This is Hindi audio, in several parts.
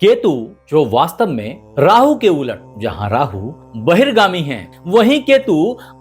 केतु जो वास्तव में राहु के उलट, जहां राहु बहिर्गामी हैं, वहीं केतु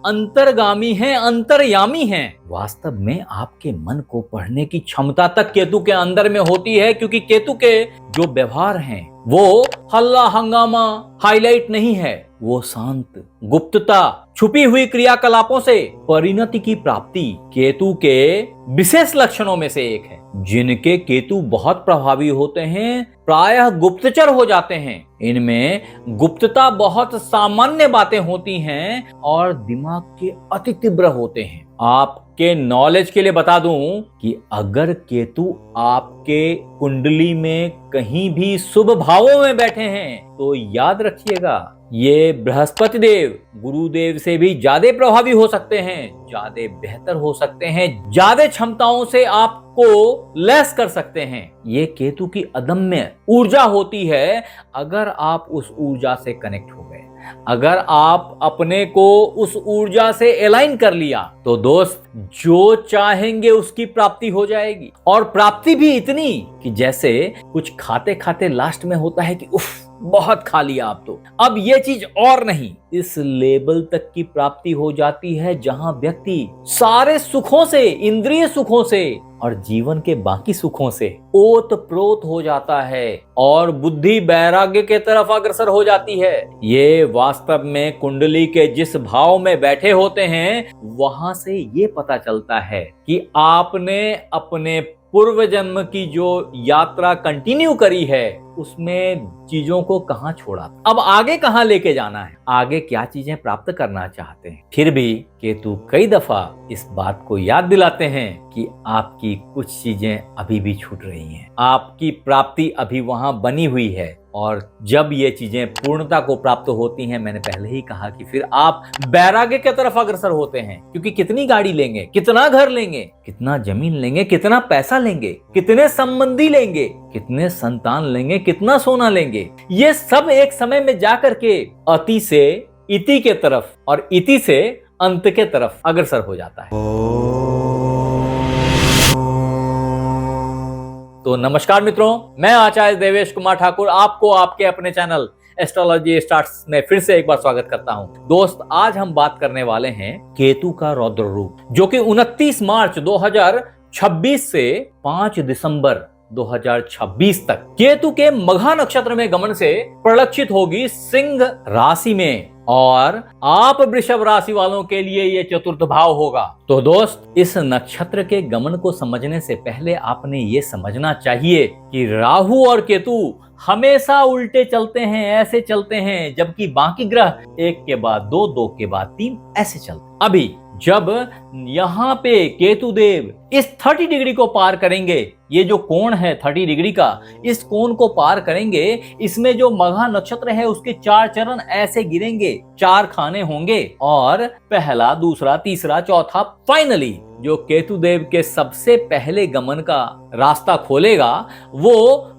अंतर्गामी हैं, अंतर्यामी हैं। वास्तव में आपके मन को पढ़ने की क्षमता तक केतु के अंदर में होती है, क्योंकि केतु के जो व्यवहार हैं वो हल्ला हंगामा हाईलाइट नहीं है, वो शांत, गुप्तता, छुपी हुई क्रियाकलापों से परिणति की प्राप्ति केतु के विशेष लक्षणों में से एक है। जिनके केतु बहुत प्रभावी होते हैं प्रायः गुप्तचर हो जाते हैं। इनमें गुप्तता बहुत सामान्य बातें होती हैं और दिमाग के अति तीव्र होते हैं। आपके नॉलेज के लिए बता दूं कि अगर केतु आपके कुंडली में कहीं भी शुभ भावों में बैठे हैं तो याद रखिएगा, ये बृहस्पति देव गुरुदेव से भी ज्यादा प्रभावी हो सकते हैं, ज्यादा बेहतर हो सकते हैं, ज्यादा क्षमताओं से आपको लैस कर सकते हैं। ये केतु की अदम्य ऊर्जा होती है। अगर आप उस ऊर्जा से कनेक्ट हो गए, अगर आप अपने को उस ऊर्जा से अलाइन कर लिया, तो दोस्त जो चाहेंगे उसकी प्राप्ति हो जाएगी। और प्राप्ति भी इतनी कि जैसे कुछ खाते खाते लास्ट में होता है कि उफ बहुत खा लिया आप तो, अब ये चीज और नहीं, इस लेवल तक की प्राप्ति हो जाती है जहां व्यक्ति सारे सुखों से, इंद्रिय सुखों से और जीवन के बाकी सुखों से ओत प्रोत हो जाता है और बुद्धि वैराग्य के तरफ अग्रसर हो जाती है। ये वास्तव में कुंडली के जिस भाव में बैठे होते हैं वहां से ये पता चलता है कि आपने अपने पूर्व जन्म की जो यात्रा कंटिन्यू करी है उसमें चीजों को कहां छोड़ा, अब आगे कहां लेके जाना है, आगे क्या चीजें प्राप्त करना चाहते हैं। फिर भी केतु कई दफा इस बात को याद दिलाते हैं कि आपकी कुछ चीजें अभी भी छूट रही हैं, आपकी प्राप्ति अभी वहां बनी हुई है। और जब ये चीजें पूर्णता को प्राप्त होती हैं, मैंने पहले ही कहा कि फिर आप वैराग्य की तरफ अग्रसर होते हैं। क्योंकि कितनी गाड़ी लेंगे, कितना घर लेंगे, कितना जमीन लेंगे, कितना पैसा लेंगे, कितने संबंधी लेंगे, कितने संतान लेंगे, कितना सोना लेंगे, ये सब एक समय में जाकर के अति से इति के तरफ और इति से अंत के तरफ अग्रसर हो जाता है। तो नमस्कार मित्रों, मैं आचार्य देवेश कुमार ठाकुर आपको आपके अपने चैनल एस्ट्रोलॉजी स्टार्ट्स में फिर से एक बार स्वागत करता हूं। दोस्त, आज हम बात करने वाले हैं केतु का रौद्र रूप, जो कि 29 मार्च 2026 से 5 दिसंबर 2026 तक केतु के मघा नक्षत्र में गमन से परिलक्षित होगी सिंह राशि में, और आप वृषभ राशि वालों के लिए ये चतुर्थ भाव होगा। तो दोस्त, इस नक्षत्र के गमन को समझने से पहले आपने ये समझना चाहिए कि राहु और केतु हमेशा उल्टे चलते हैं, ऐसे चलते हैं, जबकि बाकी ग्रह एक के बाद दो, दो के बाद तीन ऐसे चलते। अभी जब यहाँ पे केतु देव इस 30 डिग्री को पार करेंगे, ये जो कोण है 30 डिग्री का, इस कोण को पार करेंगे, इसमें जो मघा नक्षत्र है उसके 4 चरण ऐसे गिरेंगे, 4 खाने होंगे, और पहला, दूसरा, तीसरा, चौथा, फाइनली जो केतु देव के सबसे पहले गमन का रास्ता खोलेगा वो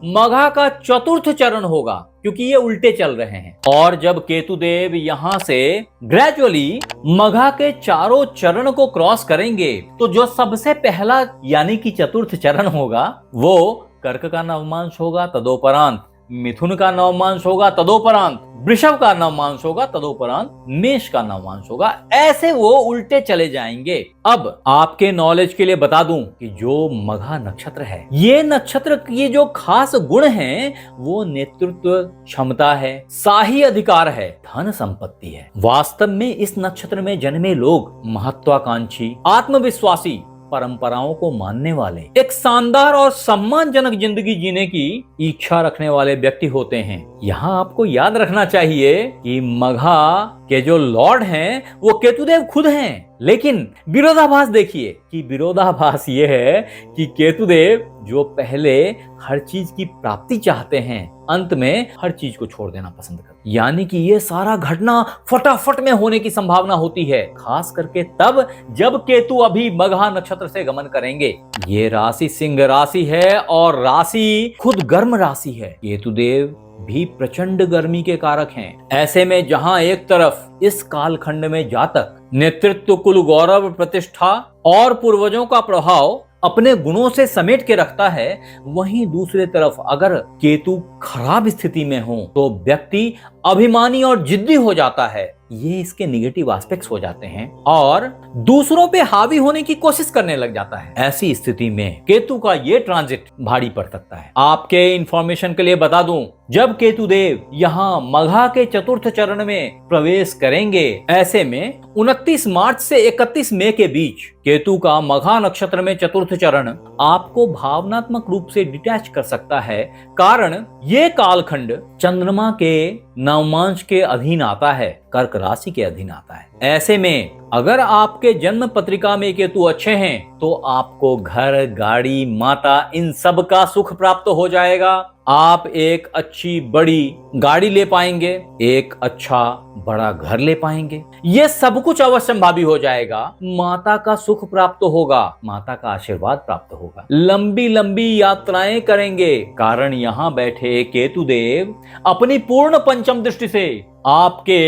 मघा का चतुर्थ चरण होगा, क्योंकि ये उल्टे चल रहे हैं। और जब केतु देव यहां से ग्रेजुअली मघा के चारों चरण को क्रॉस करेंगे, तो जो सबसे पहला यानी कि चतुर्थ चरण होगा वो कर्क का नवमांश होगा, तदोपरांत मिथुन का नवमांश होगा, तदोपरांत वृषभ का नवमांश होगा, तदोपरांत मेष का नवमांश होगा। ऐसे वो उल्टे चले जाएंगे। अब आपके नॉलेज के लिए बता दूं कि जो मघा नक्षत्र है, ये नक्षत्र की जो खास गुण है वो नेतृत्व क्षमता है, शाही अधिकार है, धन संपत्ति है। वास्तव में इस नक्षत्र में जन्मे लोग महत्वाकांक्षी, आत्मविश्वासी, परंपराओं को मानने वाले, एक शानदार और सम्मानजनक जिंदगी जीने की इच्छा रखने वाले व्यक्ति होते हैं। यहाँ आपको याद रखना चाहिए कि मघा के जो लॉर्ड हैं वो केतुदेव खुद हैं, लेकिन विरोधाभास देखिए कि विरोधाभास ये है कि केतुदेव जो पहले हर चीज की प्राप्ति चाहते हैं, अंत में हर चीज को छोड़ देना पसंद करते, यानी कि ये सारा घटना फटाफट में होने की संभावना होती है, खास करके तब जब केतु अभी मघा नक्षत्र से गमन करेंगे। ये राशि सिंह राशि है और राशि खुद गर्म राशि है। केतुदेव भी प्रचंड गर्मी के कारक हैं। ऐसे में जहां एक तरफ इस कालखंड में जातक नेतृत्व, कुल गौरव, प्रतिष्ठा और पूर्वजों का प्रभाव अपने गुणों से समेट के रखता है, वहीं दूसरे तरफ अगर केतु खराब स्थिति में हो तो व्यक्ति अभिमानी और जिद्दी हो जाता है। ये इसके निगेटिव एस्पेक्ट्स हो जाते हैं और दूसरों पे हावी होने की कोशिश करने लग जाता है। ऐसी स्थिति में केतु का ये ट्रांजिट भारी पड़ सकता है। आपके इंफॉर्मेशन के लिए बता दूं, जब केतु देव यहाँ मघा के चतुर्थ चरण में प्रवेश करेंगे, ऐसे में 29 मार्च से 31 मई के बीच केतु का मघा नक्षत्र में चतुर्थ चरण आपको भावनात्मक रूप से डिटैच कर सकता है। कारण ये कालखंड चंद्रमा के नवमांश के अधीन आता है, कर्क राशि के अधीन आता है। ऐसे में अगर आपके जन्म पत्रिका में केतु अच्छे हैं तो आपको घर, गाड़ी, माता, इन सब का सुख प्राप्त हो जाएगा। आप एक अच्छी बड़ी गाड़ी ले पाएंगे, एक अच्छा बड़ा घर ले पाएंगे। ये सब कुछ अवश्यंभावी हो जाएगा। माता का सुख प्राप्त होगा, माता का आशीर्वाद प्राप्त होगा। लंबी लंबी यात्राएं करेंगे, कारण यहाँ बैठे केतु देव अपनी पूर्ण पंचम दृष्टि से आपके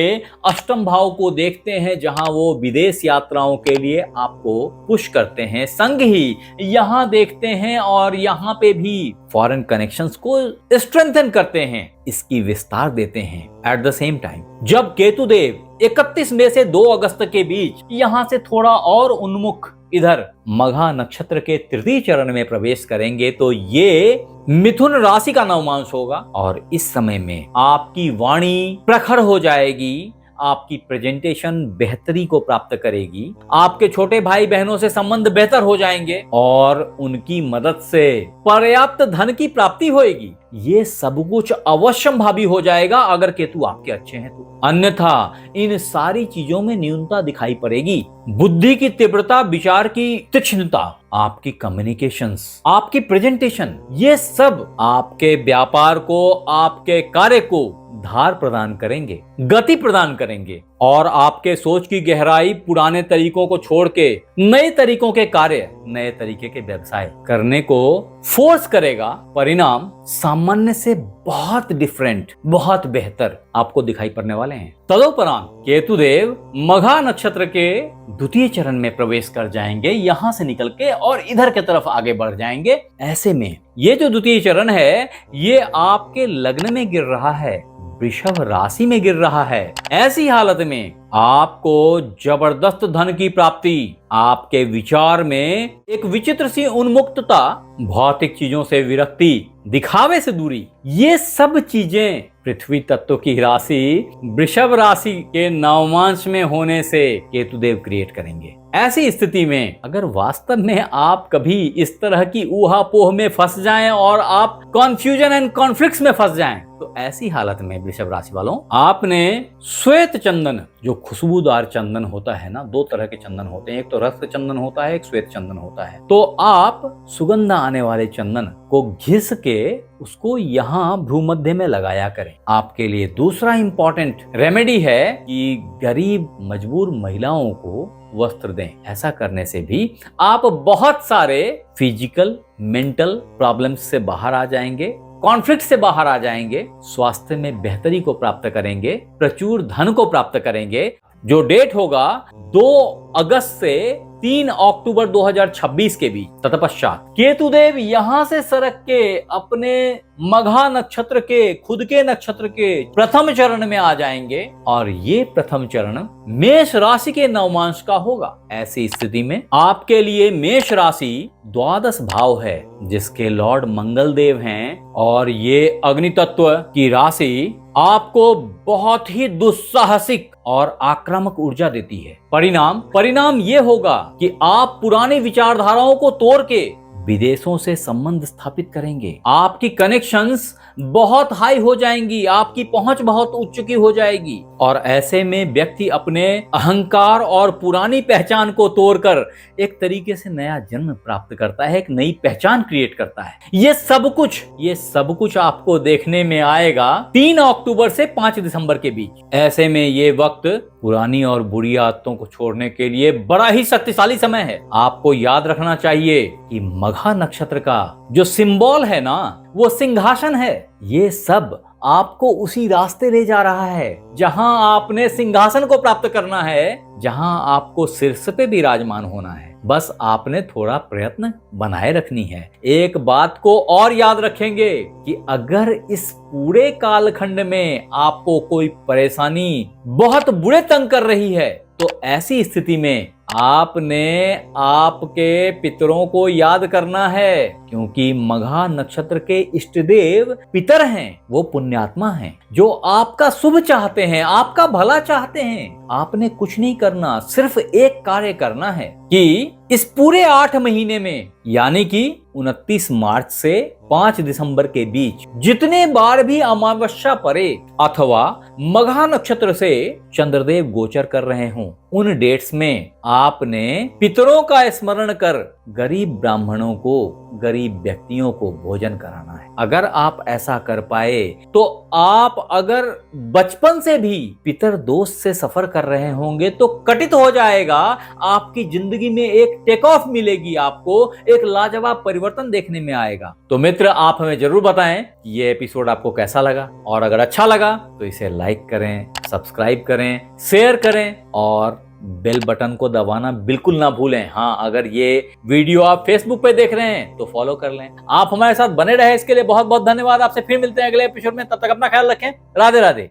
अष्टम भाव को देखते हैं, जहां वो विदेश यात्राओं के लिए आपको पुश करते हैं। संग ही यहां देखते हैं और यहां पे भी फॉरेन कनेक्शंस को स्ट्रेंथन करते हैं, इसकी विस्तार देते हैं। एट द सेम टाइम जब केतु देव 31 मई से 2 अगस्त के बीच यहां से थोड़ा और उन्मुख इधर मघा नक्षत्र के तृतीय चरण में प्रवेश करेंगे तो ये मिथुन राशि का नवमांश होगा और इस समय में आपकी वाणी प्रखर हो जाएगी, आपकी प्रेजेंटेशन बेहतरी को प्राप्त करेगी, आपके छोटे भाई बहनों से संबंध बेहतर हो जाएंगे और उनकी मदद से पर्याप्त धन की प्राप्ति होगी। ये सब कुछ अवश्यंभावी हो जाएगा अगर केतु आपके अच्छे हैं तो। अन्यथा इन सारी चीजों में न्यूनता दिखाई पड़ेगी। बुद्धि की तीव्रता, विचार की तीक्ष्णता, आपकी कम्युनिकेशंस, आपकी प्रेजेंटेशन, ये सब आपके व्यापार को, आपके कार्य को धार प्रदान करेंगे, गति प्रदान करेंगे और आपके सोच की गहराई पुराने तरीकों को छोड़ के नए तरीकों के कार्य, नए तरीके के व्यवसाय करने को फोर्स करेगा। परिणाम सामान्य से बहुत डिफरेंट, बहुत बेहतर आपको दिखाई पड़ने वाले हैं। तदोपरांत केतुदेव मघा नक्षत्र के द्वितीय चरण में प्रवेश कर जाएंगे, यहां से निकल के और इधर की तरफ आगे बढ़ जाएंगे। ऐसे में ये जो द्वितीय चरण है ये आपके लग्न में गिर रहा है, वृषभ राशि में गिर रहा है। ऐसी हालत में आपको जबरदस्त धन की प्राप्ति, आपके विचार में एक विचित्र सी उन्मुक्तता, भौतिक चीजों से विरक्ति, दिखावे से दूरी, ये सब चीजें पृथ्वी तत्व की राशि वृषभ राशि के नवमांश में होने से केतुदेव क्रिएट करेंगे। ऐसी स्थिति में अगर वास्तव में आप कभी इस तरह की ऊहापोह में फंस जाएं और आप कॉन्फ्यूजन एंड कॉन्फ्लिक्ट्स में फंस जाएं तो ऐसी हालत में वृषभ राशि वालों आपने श्वेत चंदन, जो खुशबूदार चंदन होता है ना, 2 तरह के चंदन होते हैं, एक तो रक्त चंदन होता है, एक श्वेत चंदन होता है। तो आप सुगंध आने वाले चंदन को घिस के उसको यहाँ भ्रूमध्य में लगाया करें। आपके लिए दूसरा इंपॉर्टेंट रेमेडी है कि गरीब मजबूर महिलाओं को वस्त्र दें। ऐसा करने से भी आप बहुत सारे फिजिकल, मेंटल प्रॉब्लम्स से बाहर आ जाएंगे, कॉन्फ्लिक्ट से बाहर आ जाएंगे, स्वास्थ्य में बेहतरी को प्राप्त करेंगे, प्रचुर धन को प्राप्त करेंगे। जो डेट होगा 2 अगस्त से 3 अक्टूबर 2026 के बीच। तत्पश्चात केतुदेव यहां से सरक के अपने मघा नक्षत्र के, खुद के नक्षत्र के प्रथम चरण में आ जाएंगे और ये प्रथम चरण मेष राशि के नवमांश का होगा। ऐसी स्थिति में आपके लिए मेष राशि द्वादश भाव है, जिसके लॉर्ड मंगल देव हैं और ये अग्नि तत्व की राशि आपको बहुत ही दुस्साहसिक और आक्रामक ऊर्जा देती है। परिणाम ये होगा कि आप पुरानी विचारधाराओं को तोड़ के विदेशों से संबंध स्थापित करेंगे। आपकी कनेक्शंस बहुत हाई हो जाएंगी, आपकी पहुंच बहुत उच्च की हो जाएगी और ऐसे में व्यक्ति अपने अहंकार और पुरानी पहचान को तोड़कर एक तरीके से नया जन्म प्राप्त करता है, एक नई पहचान क्रिएट करता है। ये सब कुछ आपको देखने में आएगा 3 अक्टूबर से 5 दिसंबर के बीच। ऐसे में ये वक्त पुरानी और बुरी आदतों को छोड़ने के लिए बड़ा ही शक्तिशाली समय है। आपको याद रखना चाहिए कि मघा नक्षत्र का जो सिंबल है ना, वो सिंहासन है। ये सब आपको उसी रास्ते ले जा रहा है जहां आपने सिंहासन को प्राप्त करना है, जहां आपको शीर्ष पे विराजमान होना है। बस आपने थोड़ा प्रयत्न बनाए रखनी है। एक बात को और याद रखेंगे कि अगर इस पूरे कालखंड में आपको कोई परेशानी बहुत बुरे तंग कर रही है, तो ऐसी स्थिति में आपने आपके पितरों को याद करना है, क्योंकि मघा नक्षत्र के इष्ट देव पितर हैं। वो पुण्यात्मा हैं जो आपका शुभ चाहते हैं, आपका भला चाहते हैं। आपने कुछ नहीं करना, सिर्फ एक कार्य करना है कि इस पूरे 8 महीने में, यानी कि 29 मार्च से 5 दिसंबर के बीच जितने बार भी अमावस्या पड़े अथवा मघा नक्षत्र से चंद्रदेव गोचर कर रहे हों, उन डेट्स में आपने पितरों का स्मरण कर गरीब ब्राह्मणों को, गरीब व्यक्तियों को भोजन कराना है। अगर आप ऐसा कर पाए तो आप अगर बचपन से भी पितर दोष से सफर कर रहे होंगे तो कटित हो जाएगा। आपकी जिंदगी में एक टेक ऑफ मिलेगी, आपको एक लाजवाब परिवर्तन देखने में आएगा। तो मित्र, आप हमें जरूर बताएं ये एपिसोड आपको कैसा लगा, और अगर अच्छा लगा तो इसे लाइक करें, सब्सक्राइब करें, शेयर करें और बेल बटन को दबाना बिल्कुल ना भूलें। हाँ, अगर ये वीडियो आप फेसबुक पे देख रहे हैं तो फॉलो कर लें। आप हमारे साथ बने रहे इसके लिए बहुत बहुत धन्यवाद। आपसे फिर मिलते हैं अगले एपिसोड में, तब तक अपना ख्याल रखें। राधे राधे।